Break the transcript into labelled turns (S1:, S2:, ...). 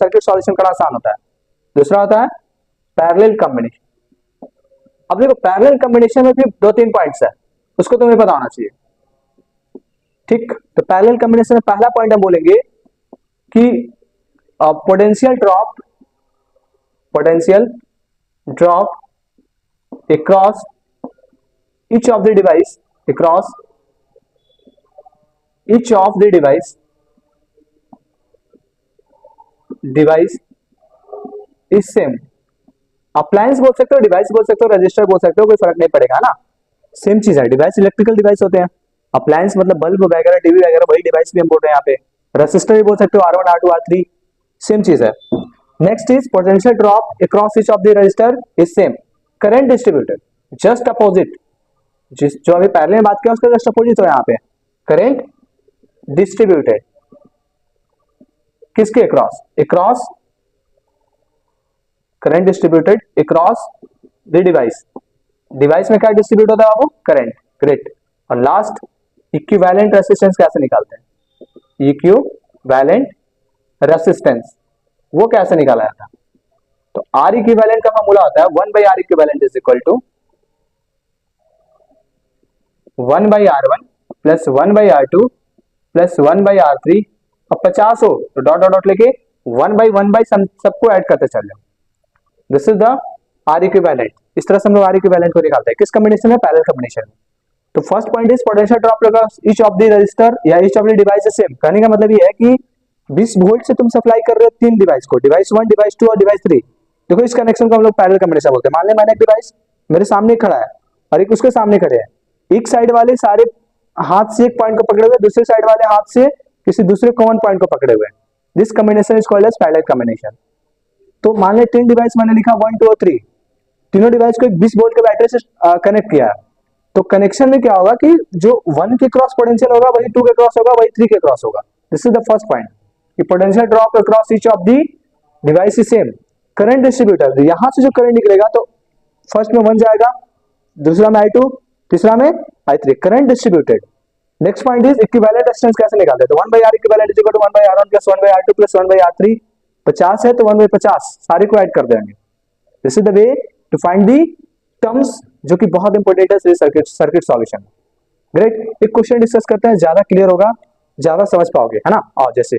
S1: Circuit solution करना आसान होता है। दूसरा होता है पैरेलल कॉम्बिनेशन। अब देखो पैरेलल कॉम्बिनेशन में भी 2-3 पॉइंट्स है, उसको तुम्हें पता होना चाहिए। ठीक, तो पैरेलल कॉम्बिनेशन में पहला पॉइंट हम बोलेंगे कि potential drop across each of the device is same। Appliance बोल सकते हो, डिवाइस बोल सकते हो, रजिस्टर बोल सकते हो, कोई फर्क नहीं पड़ेगा ना, सेम चीज है। डिवाइस इलेक्ट्रिकल डिवाइस होते हैं, अप्लायंस मतलब बल्ब वगैरह, टीवी वगैरह, वही डिवाइस भी हम बोल रहे हैं यहाँ पे। रजिस्टर भी बोल सकते हो, R1 R2 R3, सेम चीज है। Next is potential drop across each of the register is same. Current distributed just opposite, जो अभी पहले बात किया उसका जस्ट अपोजिट हो यहाँ पे। करंट डिस्ट्रीब्यूटेड किसके across current distributed across the device में क्या डिस्ट्रीब्यूट होता है बाबू? करंट। ग्रेट। और लास्ट इक्विवेलेंट रेसिस्टेंस कैसे निकालते हैं? इक्विवेलेंट रेसिस्टेंस वो कैसे निकाला जाता है? तो आर इक्विवेलेंट का फॉर्मूला होता है 1/R equivalent is equal to 1/R1 plus 1/R2 plus 1/R3। अब 50 हो तो डॉट डॉट डॉट लेके 1/1 सबको ऐड करते चल जाओ। This is the R equivalent. इस तरह से हम लोग आर इक्विवेलेंट को निकालते हैं। किस कॉम्बिनेशन में? पैरेलल कॉम्बिनेशन में। तो first point is potential drop across each of the register या each of the device is same. कहने का मतलब ये है कि 20 वोल्ट से तुम सप्लाई कर रहे हो 3 डिवाइस को, डिवाइस 1, डिवाइस 2 और डिवाइस 3। देखो इस कनेक्शन को हम लोग पैरेलल कॉम्बिनेशन बोलते हैं। मान ले मैंने एक डिवाइस मेरे सामने खड़ा है और एक उसके सामने खड़े हैं, एक साइड वाले सारे हाथ से एक पॉइंट को पकड़े हुए, दूसरे साइड वाले हाथ से किसी दूसरे कॉमन पॉइंट को पकड़े हुए। This combination is called as parallel combination. तो मान ले 3 डिवाइस मैंने लिखा 1, 2 और 3, तीनों डिवाइस को एक 20 वोल्ट के बैटरी से कनेक्ट किया। तो कनेक्शन में क्या होगा कि जो 1 के क्रॉस पोटेंशियल होगा वही 2 के क्रॉस होगा, वही 3 के क्रॉस होगा। This is the first point कि potential drop across each of the device is same. Current distributor यहां से जो करंट निकलेगा तो फर्स्ट में 1 जाएगा, दूसरा में I2, तीसरा में I3। Current distributed. Next point is equivalent resistance कैसे निकालते हैं? तो 1/R equivalent is equal to 1/R1 plus 1/R2 plus 1/R3। 50 है तो 1/50 सारे को ऐड कर देंगे। This is the way to find the terms, जो कि बहुत इंपॉर्टेंट है सर्किट सॉल्यूशन। ग्रेट। एक क्वेश्चन डिस्कस करते हैं, ज्यादा क्लियर होगा, ज्यादा समझ पाओगे, है ना? और जैसे